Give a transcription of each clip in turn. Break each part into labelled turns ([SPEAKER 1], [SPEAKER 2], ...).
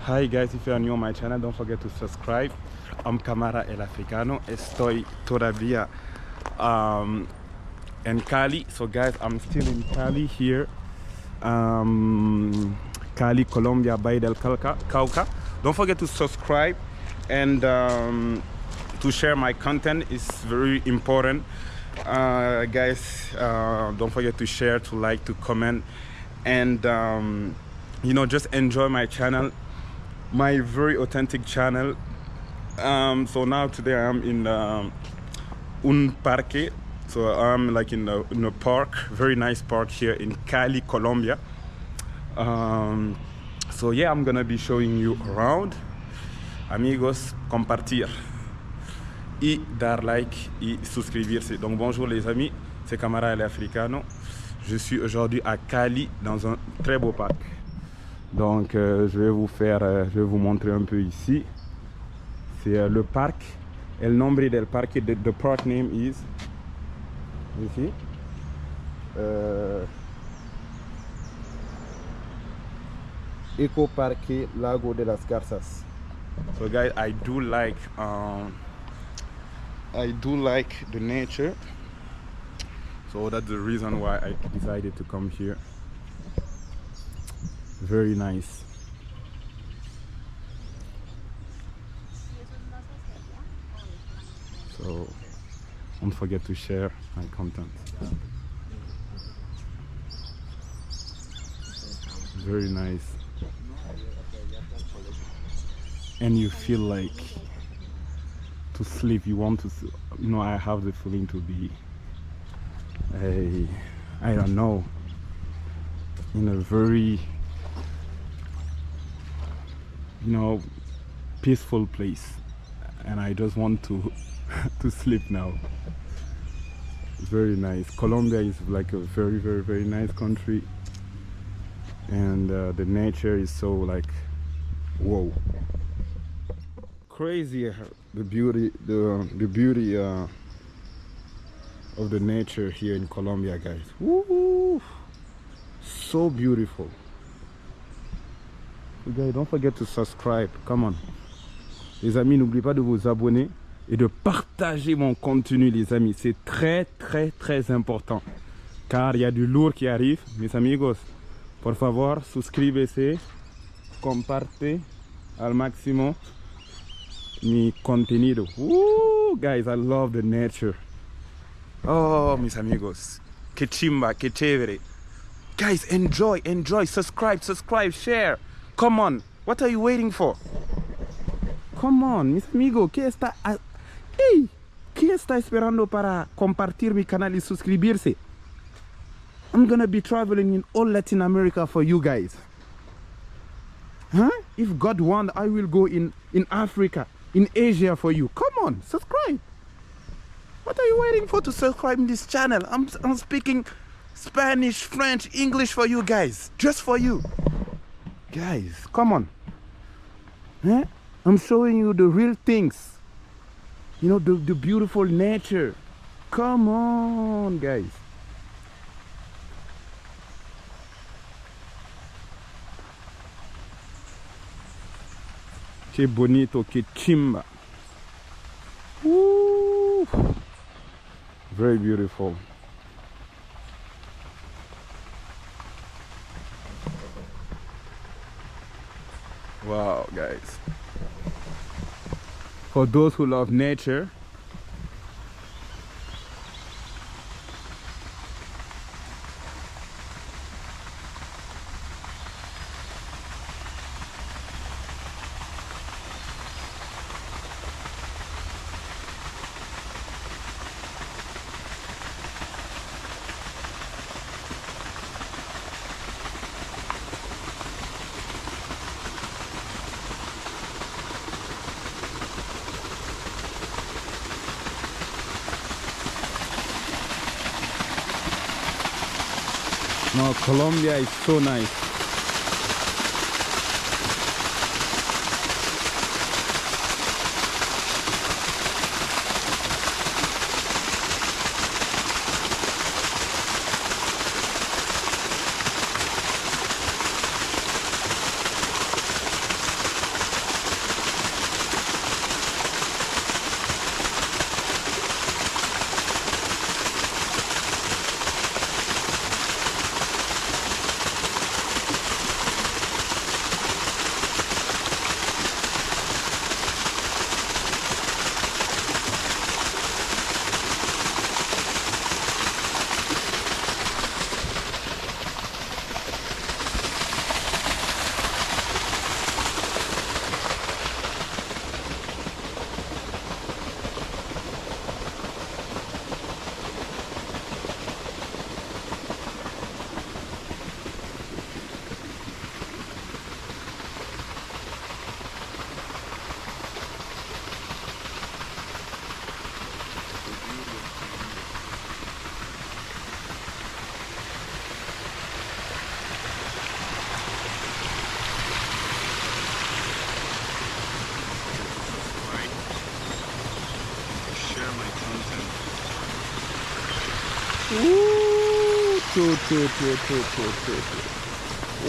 [SPEAKER 1] Hi guys, if you are new on my channel, don't forget to subscribe. I'm Camara El Africano. Estoy todavía in Cali. So guys, I'm still in Cali here. Cali, Colombia, Bay del Cauca. Don't forget to subscribe and to share my content. Is very important. Guys, don't forget to share, to like, to comment, and just enjoy my channel, my very authentic channel. So now today I am in un parque, so I'm like in a park, very nice park here in Cali, Colombia. So yeah, I'm gonna be showing you around. Amigos, compartir y dar like y suscribirse. Donc bonjour les amis, c'est Camara El Africano. Je suis aujourd'hui à Cali dans un très beau parc. Donc je vais vous montrer un peu ici. C'est le parc. El nombre del parque, the park name is ici. Eco Parque Lago de las Garzas. So guys, I do like the nature. So that's the reason why I decided to come here. Very nice. So don't forget to share my content. Very nice. And you feel like to sleep, you want to, I have the feeling to be I don't know, in a very peaceful place, and I just want to to sleep now. Very nice. Colombia is like a very, very, very nice country, and the nature is so like whoa, crazy. The beauty of the nature here in Colombia, guys. Woo! So beautiful. You guys, don't forget to subscribe. Come on. Les amis, n'oubliez pas de vous abonner et de partager mon contenu, les amis. C'est très, très, très important. Car il y a du lourd qui arrive. Mis amigos, por favor, suscríbete, comparte al máximo mi contenido. Woo! Guys, I love the nature. Oh, mis amigos, que chimba, que chévere. Guys, enjoy, subscribe, share. Come on, what are you waiting for? Come on, mis amigos, ¿qué está esperando para compartir mi canal y suscribirse? I'm gonna be traveling in all Latin America for you guys. Huh? If God wants, I will go in Africa, in Asia for you. Come on, subscribe. What are you waiting for to subscribe in this channel? I'm speaking Spanish, French, English for you guys. Just for you. Guys, come on. Huh? I'm showing you the real things. The beautiful nature. Come on, guys. Que bonito, que chimba. Woo! Very beautiful. Wow, guys. For those who love nature, no, Colombia is so nice.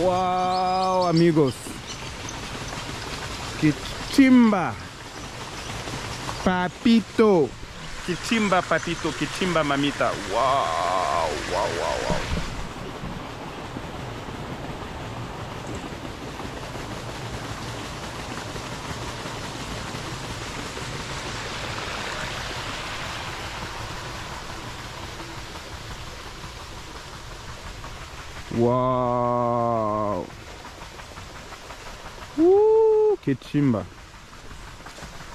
[SPEAKER 1] Wow, amigos. Que chimba. Papito. Que chimba, papito. Que chimba, mamita. Wow, wow, wow, wow. Wow. Woo, que chimba.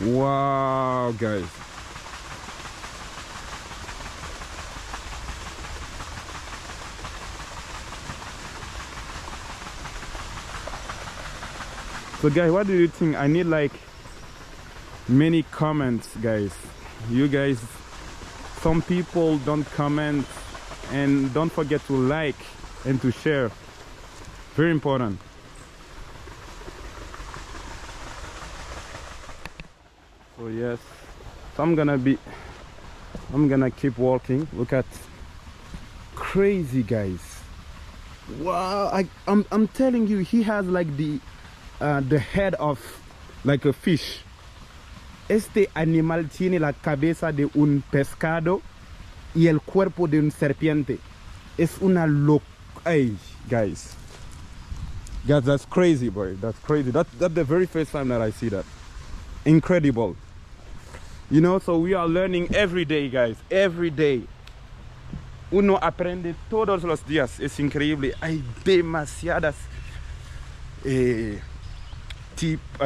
[SPEAKER 1] Wow, guys. So guys, what do you think? I need like many comments, guys. You guys, some people don't comment, and don't forget to like and to share. Very important. So yes, so I'm gonna keep walking. Look at crazy, guys. Wow, I'm telling you, he has like the head of like a fish. Este animal tiene la cabeza de un pescado y el cuerpo de un serpiente. Es una Hey, guys, that's crazy, boy. That's crazy. That's the very first time that I see that. Incredible. You know, so we are learning every day, guys. Every day. Uno aprende todos los días. Es increíble. Hay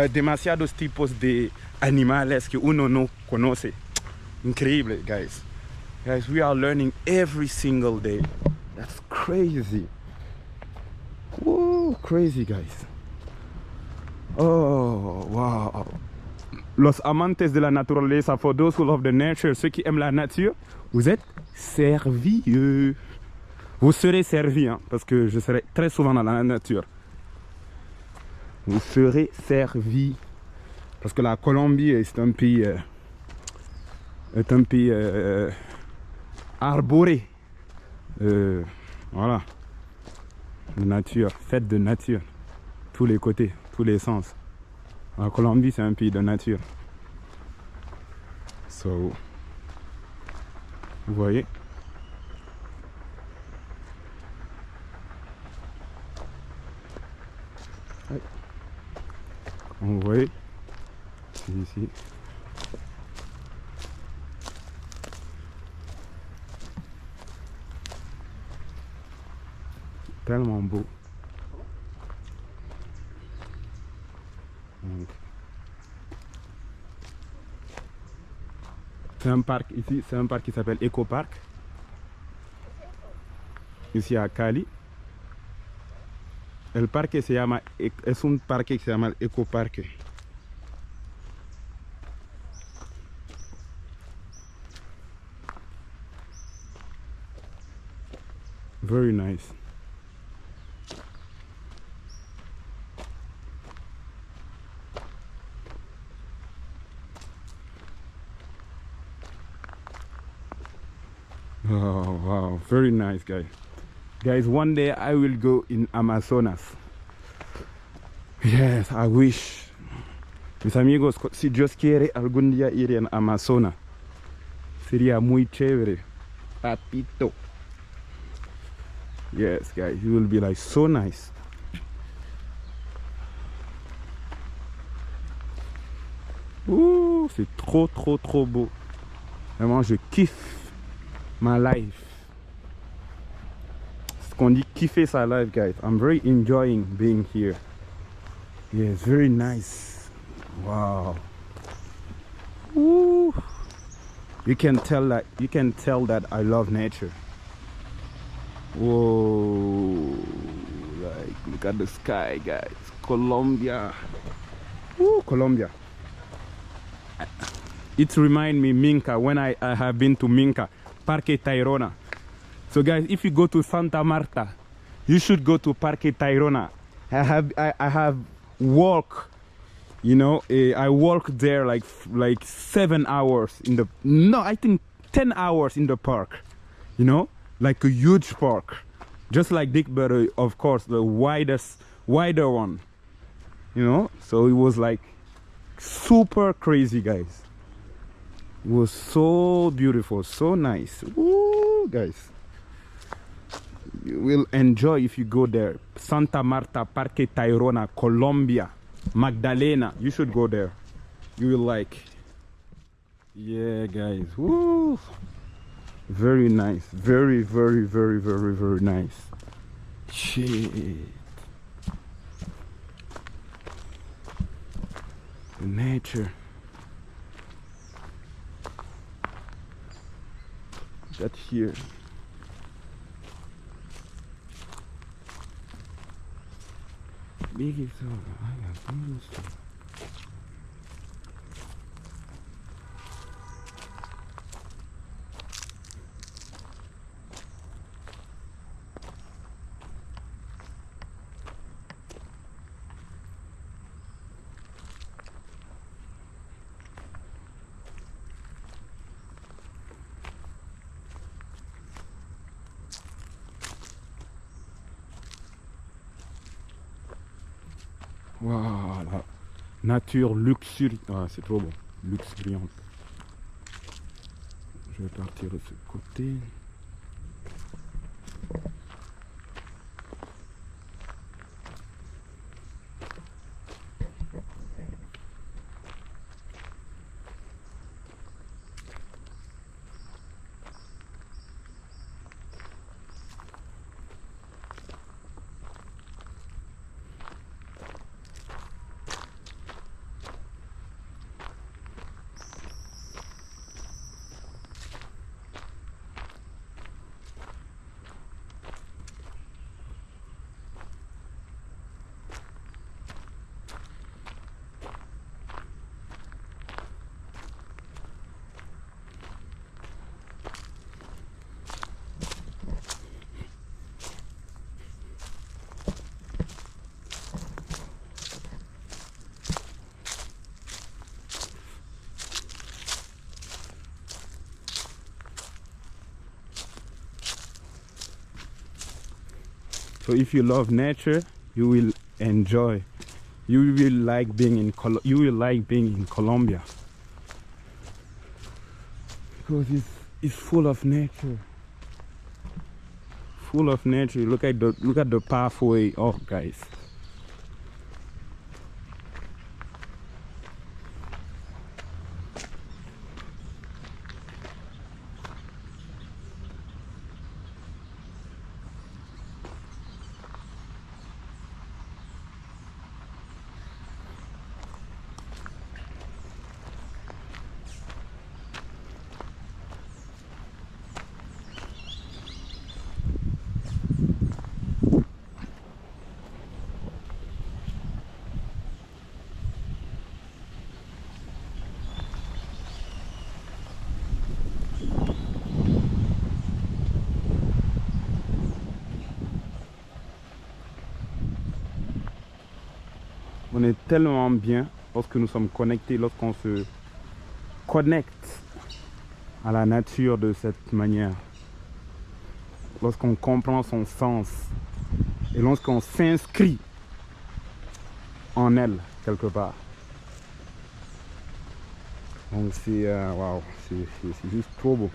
[SPEAKER 1] demasiados tipos de animales que uno no conoce. Increíble, guys. Guys, we are learning every single day. That's crazy. Whoa, crazy, guys. Oh, wow. Los amantes de la naturaleza, for those who love the nature, ceux qui aiment la nature, vous êtes servis. Vous serez servis, hein, parce que je serai très souvent dans la nature. Vous serez servis. Parce que la Colombie est un pays arboré. Voilà. De nature, fête de nature. Tous les côtés, tous les sens. La Colombie, c'est un pays de nature. So, vous voyez? Vous voyez? C'est ici. Tellement beau. C'est un parc ici, c'est un parc qui s'appelle Eco Park. Ici à Cali. El parque se llama, es un parque que se llama Eco Parque. Very nice. Oh wow, very nice, guys. Guys, one day I will go in Amazonas. Yes, I wish. Mis amigos, si Dios quiere, algún día iré en Amazonas. Sería muy chévere. Papito. Yes, guys, it will be like so nice. Ouh, c'est trop, trop, trop beau. Vraiment, je kiffe my life. Ce qu'on dit kiffer sa life, guys. I'm very enjoying being here. Yes, very nice. Wow. Ooh. You can tell that I love nature. Whoa. Like, look at the sky, guys. Colombia. Ooh, Colombia. It reminds me Minca when I have been to Minca. Parque Tayrona. So guys, if you go to Santa Marta, you should go to Parque Tayrona. I have walked, you know, I walked there like 7 hours in the, no, I think 10 hours in the park, you know, like a huge park, just like Dick, but of course the wider one, you know. So it was like super crazy, guys. It was so beautiful, so nice. Woo, guys, you will enjoy if you go there. Santa Marta, Parque Tayrona, Colombia, Magdalena. You should go there. You will like. Yeah, guys. Woo. Very nice. Very, very, very, very, very nice. Shit. The nature. That here. Big is over. Voilà, nature luxuriante. Ah, c'est trop bon, luxuriante. Je vais partir de ce côté. So if you love nature, you will enjoy. You will like being in Colombia, because it's full of nature. Full of nature. Look at the pathway. Oh, guys. On est tellement bien lorsque nous sommes connectés, lorsqu'on se connecte à la nature de cette manière, lorsqu'on comprend son sens et lorsqu'on s'inscrit en elle quelque part. Donc c'est waouh, c'est juste trop beau.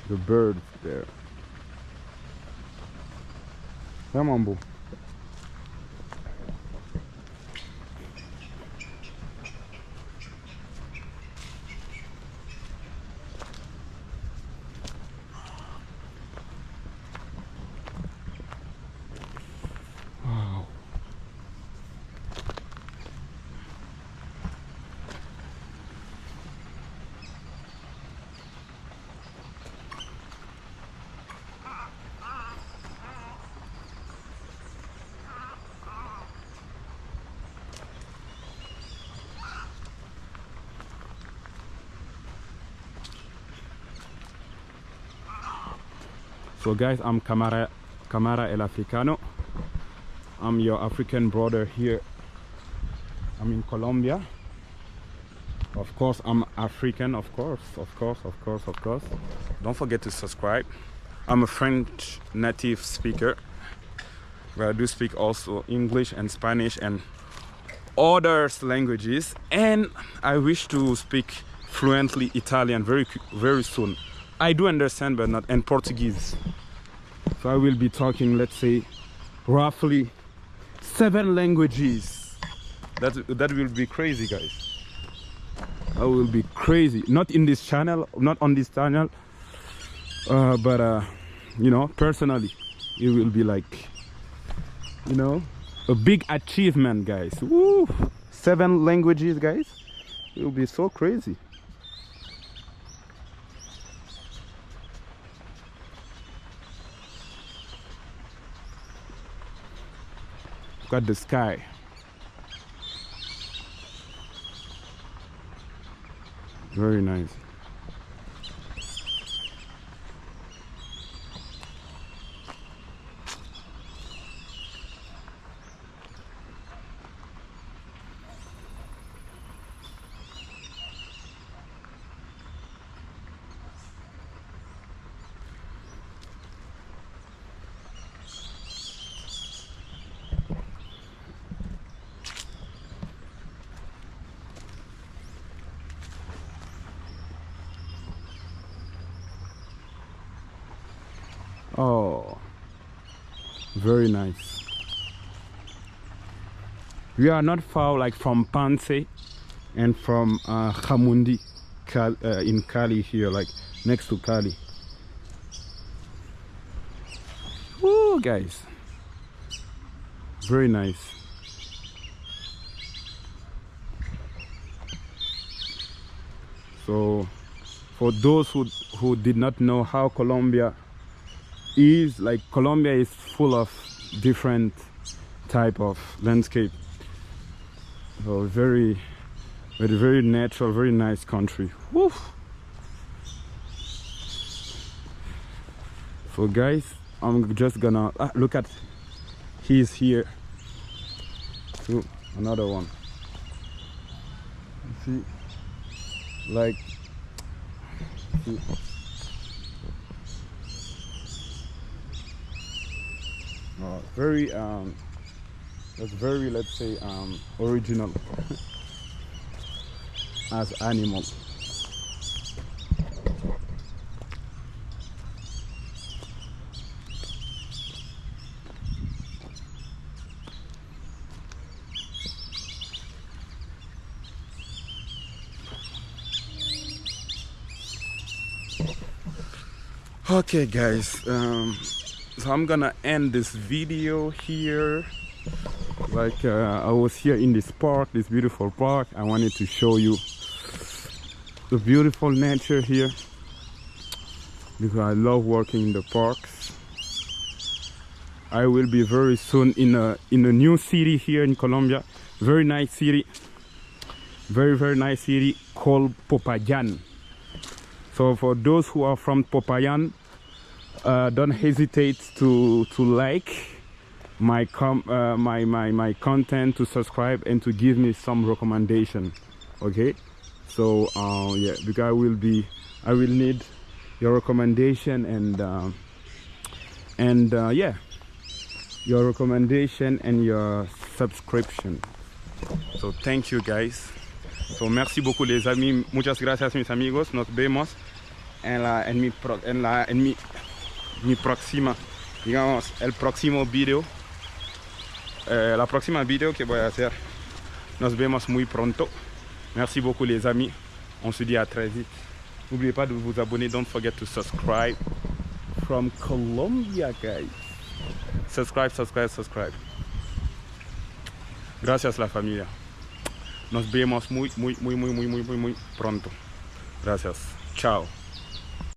[SPEAKER 1] The birds there. Vraiment beau. Wow. So guys, I'm Camara El Africano. I'm your African brother here. I'm in Colombia. Of course, I'm African, of course. Don't forget to subscribe. I'm a French native speaker, but I do speak also English and Spanish and other languages, and I wish to speak fluently Italian very soon. I do understand, but not, and Portuguese. So I will be talking, let's say, roughly 7 languages. That will be crazy, guys. I will be crazy. Not in this channel, not on this channel, but you know, personally, it will be like, you know, a big achievement, guys. Woo! 7 languages, guys. It will be so crazy. Got the sky. Very nice. Oh, very nice. We are not far like from Mantente and from Jamundi in Cali here, like next to Cali. Woo, guys, very nice. So for those who did not know how Colombia is, like, Colombia is full of different type of landscape. So very natural, very nice country. Woo. So guys, I'm just gonna look at, he's here. So another one. You see, like, see. Very that's very, let's say, original as animals. Okay, guys, so I'm gonna end this video here. Like, I was here in this park, this beautiful park. I wanted to show you the beautiful nature here because I love working in the parks. I will be very soon in a new city here in Colombia. Very nice city, very nice city called Popayan. So for those who are from Popayan, don't hesitate to like my content, to subscribe, and to give me some recommendation. Okay, so yeah, because I will need your recommendation and yeah, your recommendation and your subscription. So thank you, guys. So merci beaucoup, les amis. Muchas gracias, mis amigos. Nos vemos en mi próxima, digamos, el próximo video. La próxima video que voy a hacer. Nos vemos muy pronto. Merci beaucoup, les amis. On se dit à très vite. N'oubliez pas de vous abonner. Don't forget to subscribe from Colombia, guys. Subscribe. Gracias, la familia. Nos vemos muy pronto. Gracias. Chao.